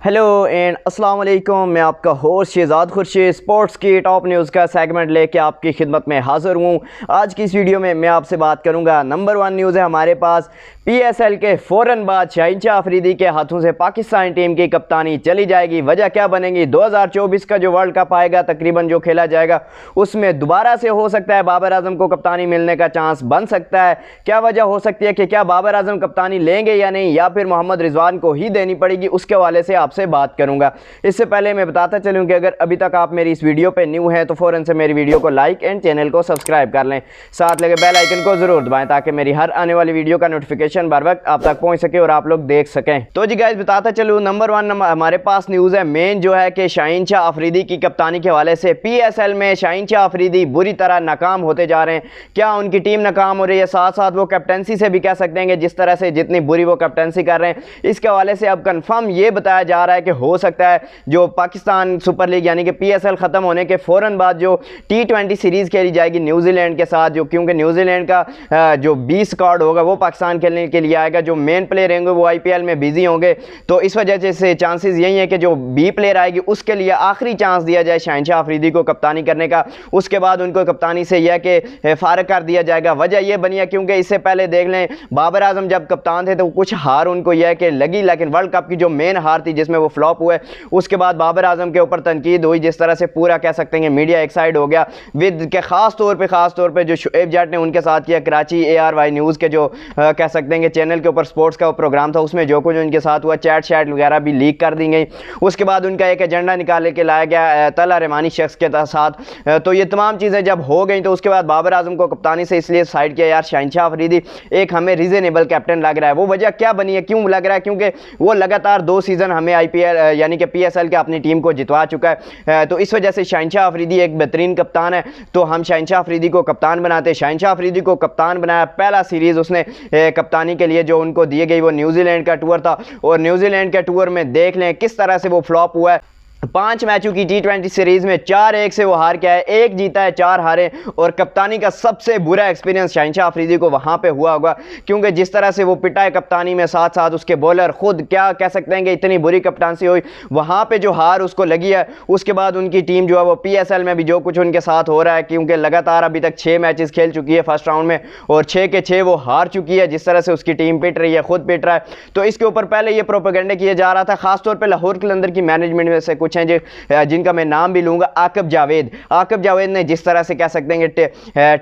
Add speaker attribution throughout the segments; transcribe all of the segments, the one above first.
Speaker 1: Hello and अस्सलाम वालेकुम। मैं आपका होस्ट शहजाद खुर्शीद स्पोर्ट्स की टॉप न्यूज़ का सेगमेंट लेके आपकी खिदमत में हाज़िर हूँ। आज की इस वीडियो में मैं आपसे बात करूँगा। नंबर 1 न्यूज़ है हमारे पास, पीएसएल के फ़ौरन बाद शाहिन अफरीदी के हाथों से पाकिस्तान टीम की कप्तानी चली जाएगी। वजह क्या बनेगी? 2024 का जो वर्ल्ड कप आएगा तकरीबन जो खेला जाएगा उसमें दोबारा से हो सकता है बाबर आजम को कप्तानी मिलने का चांस बन सकता है। क्या वजह हो सकती है कि क्या बाबर आजम कप्तानी लेंगे या नहीं, या फिर मोहम्मद रिजवान को ही देनी पड़ेगी, उसके हवाले से आपसे बात करूंगा। इससे पहले मैं बताता चलूं कि अगर अभी तक आप मेरी इस वीडियो पे न्यू हैं तो फौरन से मेरी वीडियो को लाइक एंड चैनल को सब्सक्राइब कर लें, साथ लगे बेल आइकन को जरूर दबाएं ताकि मेरी हर आने वाली वीडियो का नोटिफिकेशन बर वक्त आप तक पहुंच सके और आप लोग देख सकें। तो जी गाइस बताता चलूं, नंबर 1 हमारे पास न्यूज़ है मेन जो है कि शाहिन अफरीदी की कप्तानी के हवाले से पीएसएल में शाहिन अफरीदी बुरी तरह नाकाम होते जा रहे हैं। क्या उनकी टीम नाकाम हो रही है, साथ साथ वो कैप्टनसी से भी कह सकते हैं कि जिस तरह से जितनी बुरी वो कैप्टनसी कर रहे हैं, इसके हवाले से अब कंफर्म ये बताया जा रहा है कि हो सकता है जो पाकिस्तान सुपर लीग यानी कि पीएसएल खत्म होने के फौरन बाद जो T20 सीरीज खेली जाएगी न्यूजीलैंड के साथ, जो क्योंकि न्यूजीलैंड का जो 20 स्क्वाड होगा वो पाकिस्तान खेलने के लिए आएगा, जो मेन प्लेयर होंगे वो आईपीएल में बिजी होंगे, तो इस वजह से चांसेस यही है कि जो बी प्लेयर आएगी उसके लिए आखिरी चांस दिया जाए शाहिन अफरीदी को कप्तानी करने का। उसके बाद उनको कप्तानी से यह कि फारग कर दिया जाएगा। वजह यह बनी है क्योंकि इससे पहले देख लें बाबर आजम जब कप्तान थे तो कुछ हार उनको यह कि लगी, लेकिन वर्ल्ड कप की जो मेन हार थी जिसमें वो फ्लॉप हुए, उसके बाद बाबर आजम के ऊपर तनकीद हुई, जिस तरह से पूरा कह सकते हैं मीडिया एक साइड हो गया विद के खास तौर पे जो शुएब जट ने उनके साथ किया कराची ARY न्यूज़ के जो कह सकते हैं कि चैनल के ऊपर स्पोर्ट्स का प्रोग्राम था, उसमें जो कुछ उनके साथ हुआ चैट शैट वगैरह भी लीक कर दी गई। उसके बाद उनका एक एजेंडा निकाल के लाया गया तला रहमानी शख्स के साथ। तो ये तमाम चीज़ें जब हो गई तो उसके बाद बाबर आजम को कप्तानी से इसलिए साइड किया, यार शाहिन अफरीदी एक हमें रीजनेबल कैप्टन लग रहा है। वो वजह क्या बनी है, क्यों लग रहा है? क्योंकि वो लगातार 2 सीज़न हमें IPL यानी कि PSL के अपनी टीम को जितवा चुका है, तो इस वजह से शाहिन अफरीदी एक बेहतरीन कप्तान है। तो हम शाहिन अफरीदी को कप्तान बनाते। शाहिन अफरीदी को कप्तान बनाया, पहला सीरीज़ उसने कप्तानी के लिए जो उनको दिए गई वो न्यूजीलैंड का टूर था, और न्यूजीलैंड के टूर में देख लें किस तरह से वो फ्लॉप हुआ है। 5 मैचों की T20 सीरीज में 4-1 से वो हार के आए, 1 जीता है 4 हारे, और कप्तानी का सबसे बुरा एक्सपीरियंस शाहिन अफरीदी को वहां पे हुआ होगा, क्योंकि जिस तरह से वो पिटा है कप्तानी में, साथ साथ उसके बॉलर खुद क्या कह सकते हैं कि इतनी बुरी कप्तानी हुई, वहां पे जो हार उसको लगी है। उसके बाद उनकी टीम जो है वो PSL में भी जो कुछ उनके साथ हो रहा है, क्योंकि लगातार अभी तक 6 मैचेस खेल चुकी है फर्स्ट राउंड में और 6 के 6 वो हार चुकी है। जिस तरह से उसकी टीम पिट रही है, खुद पिट रहा है, तो इसके ऊपर पहले ये प्रोपेगेंडा किया जा रहा था, खासतौर पर लाहौर कलंदर की मैनेजमेंट में से कुछ हैं जिनका मैं नाम भी लूंगा, आकिब जावेद ने जिस तरह से कह सकते हैं कि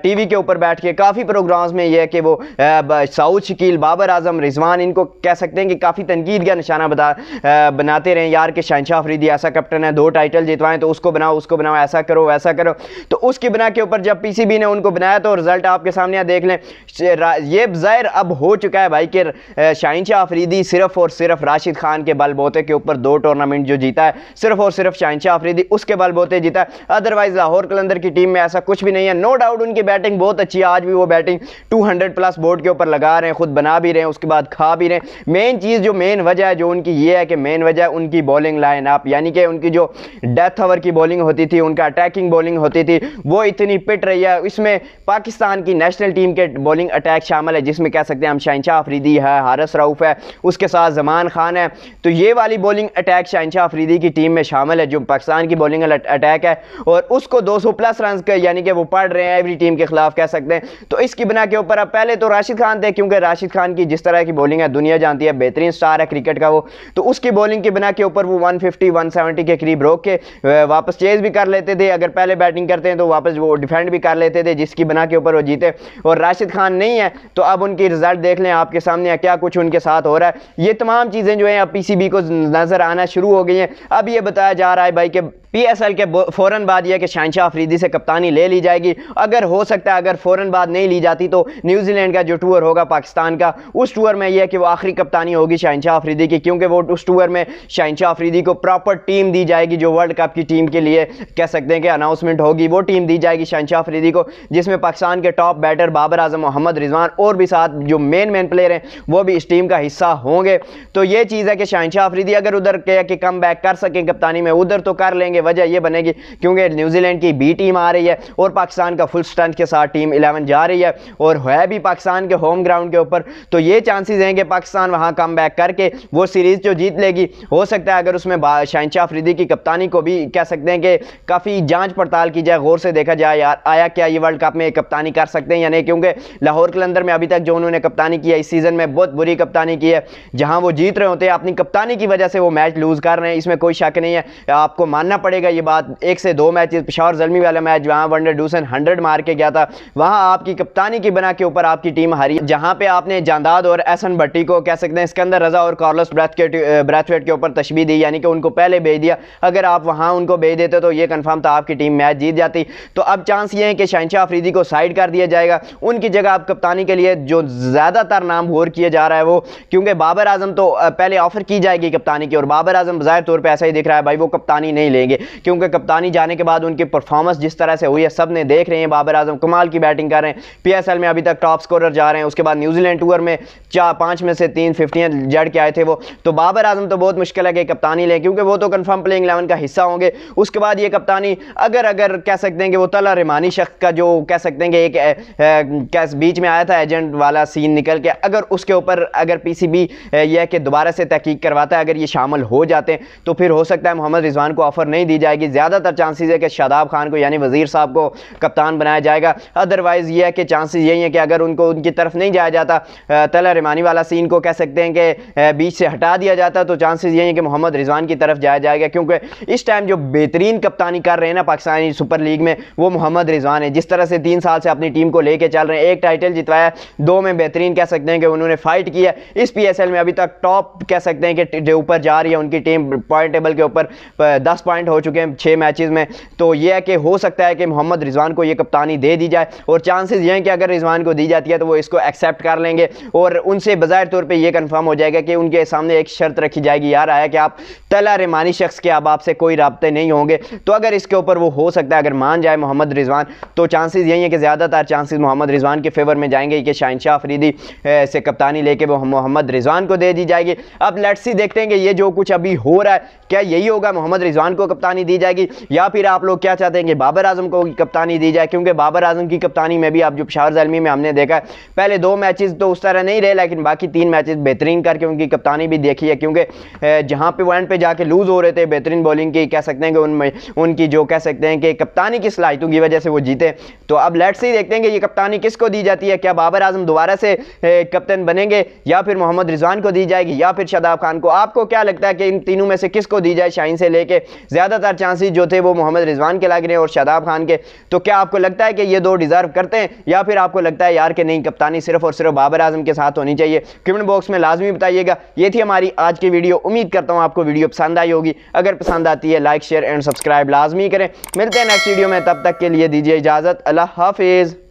Speaker 1: टीवी के ऊपर बैठ के काफ़ी प्रोग्राम्स में यह कि वो सऊद शकील, बाबर आजम, रिजवान, इनको कह सकते हैं कि काफ़ी तनकीद का निशाना बनाते रहे, यार कि शाहिन अफरीदी ऐसा कैप्टन है, 2 टाइटल जितवाएं तो उसको बनाओ, ऐसा करो वैसा करो। तो उसकी बना के ऊपर जब PCB ने उनको बनाया तो रिजल्ट आपके सामने देख लें। ये ज़ाहिर अब हो चुका है भाई कि शाहिन अफरीदी सिर्फ और सिर्फ राशिद खान के बलबूते के ऊपर 2 टूर्नामेंट जो जीता है, सिर्फ और सिर्फ शाहिन अफरीदी उसके बलबूते जीता है। अदरवाइज लाहौर कलंदर की टीम में ऐसा कुछ भी नहीं है। नो डाउट उनकी बैटिंग बहुत अच्छी है, आज भी वो बैटिंग 200 प्लस बोर्ड के ऊपर लगा रहे हैं, खुद बना भी रहे हैं, उसके बाद खा भी रहे हैं। मेन चीज़ जो मेन वजह है जो उनकी ये है कि मेन वजह है उनकी बॉलिंग लाइन अप, यानी कि उनकी जो डेथ ओवर की बॉलिंग होती थी, उनका अटैकिंग बॉलिंग होती थी, वो इतनी पिट रही है। इसमें पाकिस्तान की नेशनल टीम के बॉलिंग अटैक शामिल है, जिसमें कह सकते हैं हम शाहिन अफरीदी है, हारिस रऊफ है, उसके साथ जमान खान है। तो ये वाली बॉलिंग अटैक शाहिन अफरीदी की टीम में शामिल है, जो पाकिस्तान की बॉलिंग अटैक है, और उसको 200 प्लस रन यानी कि वो पढ़ रहे हैं एवरी टीम के खिलाफ कह सकते हैं। तो इसकी बिना के ऊपर अब पहले तो राशिद खान थे, क्योंकि राशिद खान की जिस तरह की बॉलिंग है दुनिया जानती है, बेहतरीन स्टार है क्रिकेट का वो, तो उसकी बॉलिंग की बिना के ऊपर वो 150-170 के करीब रोक के वापस चेज भी कर लेते थे। अगर पहले बैटिंग करते हैं तो वापस वो डिफेंड भी कर लेते थे, जिसकी बिना के ऊपर वो जीते। और राशिद खान नहीं है तो अब उनकी रिजल्ट देख लें आपके सामने, क्या कुछ उनके साथ हो रहा है। ये तमाम चीज़ें जो है अब PCB को नजर आना शुरू हो गई हैं। अब ये बताया जा रहा है भाई कि PSL के फ़ौरन बाद यह कि शाहिन अफरीदी से कप्तानी ले ली जाएगी। अगर हो सकता है अगर फ़ौरन बाद नहीं ली जाती तो न्यूजीलैंड का जो टूर होगा पाकिस्तान का, उस टूर में यह कि वो आखिरी कप्तानी होगी शाहिन अफरीदी की, क्योंकि वो उस टूर में शाहिन अफरीदी को प्रॉपर टीम दी जाएगी, जो वर्ल्ड कप की टीम के लिए कह सकते हैं कि अनाउंसमेंट होगी, वो टीम दी जाएगी शाहिन अफरीदी को, जिसमें पाकिस्तान के टॉप बैटर बाबर आजम, मोहम्मद रिजवान और भी साथ जो मेन प्लेयर हैं वो भी इस टीम का हिस्सा होंगे। तो ये चीज़ है कि शाहिन अफरीदी अगर उधर के कम बैक कर सकें कप्तानी में, उधर तो कर लेंगे, जाएंगे। वजह यह बनेगी क्योंकि न्यूजीलैंड की बी टीम आ रही है और पाकिस्तान का फुल स्ट्रेंथ के साथ टीम 11 जा रही है और है भी पाकिस्तान के होम ग्राउंड के ऊपर, तो ये चांसेस हैं कि पाकिस्तान वहां कम बैक करके वो सीरीज जो जीत लेगी। हो सकता है अगर उसमें शहनशाह अफरीदी की कप्तानी को भी कह सकते हैं कि काफ़ी जांच पड़ताल की जाए, गौर से देखा जाए यार आया क्या ये वर्ल्ड कप में कप्तानी कर सकते हैं या नहीं, क्योंकि लाहौर कलंदर में अभी तक जो उन्होंने कप्तानी की है इस सीज़न में बहुत बुरी कप्तानी की है। जहां वो जीत रहे होते हैं अपनी कप्तानी की वजह से वो मैच लूज़ कर रहे हैं, इसमें कोई शक नहीं है। आपको मानना पड़ेगा ये बात। 1 से 2 मैचेस, पेशावर ज़ल्मी वाला मैच वहां वनडे डूसन 100 मार के गया था, वहां आपकी कप्तानी की बना के ऊपर आपकी टीम हारी, जहां पे आपने जांदाद और एहसन भट्टी को कह सकते हैं सिकंदर रजा और कार्लोस ब्रैथवेट के ऊपर तशबीह दी, यानी कि उनको पहले भेज दिया। अगर आप वहां उनको भेज देते तो ये कंफर्म था आपकी टीम मैच जीत जाती। तो अब चांस ये है कि शहनशाह अफरीदी को साइड कर दिया जाएगा, उनकी जगह आप कप्तानी के लिए जो ज़्यादातर नाम गौर किया जा रहा है वो, क्योंकि बाबर आजम तो पहले ऑफर की जाएगी कप्तानी की और बाबर आजम ज़ाहिर तौर पर ऐसा ही दिख रहा है भाई वो कप्तानी नहीं लेंगे, क्योंकि कप्तानी जाने के बाद उनकी परफॉर्मेंस जिस तरह से हुई है सब ने देख रहे हैं। बाबर आजम कमाल की बैटिंग कर रहे हैं, PSL में अभी तक टॉप स्कोरर जा रहे हैं, उसके बाद न्यूजीलैंड टूर में 5 में से 3 50 जड़ के आए थे वो। तो बाबर आजम तो बहुत मुश्किल है कि कप्तानी लें, क्योंकि वो तो कंफर्म प्लेइंग 11 का हिस्सा होंगे। उसके बाद ये कप्तानी अगर कह सकते हैं कि वो तला रहमानी शख्स का जो कह सकते हैं कि एक बीच में आया था एजेंट वाला सीन निकल के, अगर उसके ऊपर अगर PCB यह कि दोबारा से तहकीक करवाता है, अगर ये शामिल हो जाते हैं तो फिर हो सकता है मोहम्मद रिजवान को ऑफर नहीं दी जाएगी। ज़्यादातर चांसेस है कि शादाब खान को यानी वजीर साहब को कप्तान बनाया जाएगा। अदरवाइज़ ये है कि चांसेस यही है कि अगर उनको उनकी तरफ नहीं जाया जाता, तला रहमानी वाला सीन को कह सकते हैं कि बीच से हटा दिया जाता, तो चांसेस यही है कि मोहम्मद रिजवान की तरफ जाया जाएगा, क्योंकि इस टाइम जो बेहतरीन कप्तानी कर रहे हैं ना पाकिस्तानी सुपर लीग में वो मोहम्मद रिजवान है। जिस तरह से 3 साल से अपनी टीम को लेके चल रहे हैं, 1 टाइटल जितवाया, 2 में बेहतरीन कह सकते हैं कि उन्होंने फाइट किया। इस PSL में अभी तक टॉप कह सकते हैं कि ऊपर जा रही है उनकी टीम, पॉइंट टेबल के ऊपर 10 पॉइंट हो चुके हैं 6 मैचेस में। तो यह है कि हो सकता है कि मोहम्मद रिजवान को ये कप्तानी दे दी जाए, और चांसेस ये हैं कि अगर रिजवान को दी जाती है तो वो इसको एक्सेप्ट कर लेंगे और उनसे बज़ाहिर तौर पे ये कंफर्म हो जाएगा कि उनके सामने एक शर्त रखी जाएगी, यार आया कि आप तला रहमानी शख्स के अब आपसे कोई राब्ते नहीं होंगे। तो अगर इसके ऊपर वो हो सकता है अगर मान जाए मोहम्मद रिजवान, तो चांसेस यही है कि ज़्यादातर चांसेस मोहम्मद रिजवान के फेवर में जाएंगे कि शहनशाह अफरीदी से कप्तानी लेके वो मोहम्मद रिजवान को दे दी जाएगी। अब लेट्स सी देखते हैं कि ये जो कुछ अभी हो रहा है क्या यही होगा, मोहम्मद रिजवान को कप्तानी दी जाएगी या फिर आप लोग क्या चाहते हैं कि बाबर आजम को कप्तानी दी जाए, क्योंकि बाबर आजम की कप्तानी में भी आप जो पेशावर ज़ल्मी में हमने देखा पहले 2 मैचेस तो उस तरह नहीं रहे, लेकिन बाकी 3 मैचेस बेहतरीन करके उनकी कप्तानी भी देखी है, क्योंकि जहां पे एंड पे जाके लूज हो रहे थे बेहतरीन बॉलिंग की कह सकते हैं कि उनमें उनकी जो कह सकते हैं कि कप्तानी की सलाहियतों की वजह से वो जीते। तो अब लेट्स ही देखते हैं कि ये कप्तानी किसको दी जाती है, क्या बाबर आजम दोबारा से कप्तान बनेंगे या फिर मोहम्मद रिजवान को दी जाएगी या फिर शादाब खान को। आपको क्या लगता है कि इन तीनों में से किसको दी जाए? शाहीन से लेके ज़्यादातर चांसेस जो थे वो मोहम्मद रिजवान के लग रहे हैं और शादाब खान के। तो क्या आपको लगता है कि ये 2 डिजर्व करते हैं या फिर आपको लगता है यार कि नहीं कप्तानी सिर्फ और सिर्फ बाबर आजम के साथ होनी चाहिए? कमेंट बॉक्स में लाजमी बताइएगा। ये थी हमारी आज की वीडियो, उम्मीद करता हूँ आपको वीडियो पसंद आई होगी। अगर पसंद आती है लाइक शेयर एंड सब्सक्राइब लाजमी करें। मिलते हैं नेक्स्ट वीडियो में, तब तक के लिए दीजिए इजाज़त। अल्लाह हाफिज़।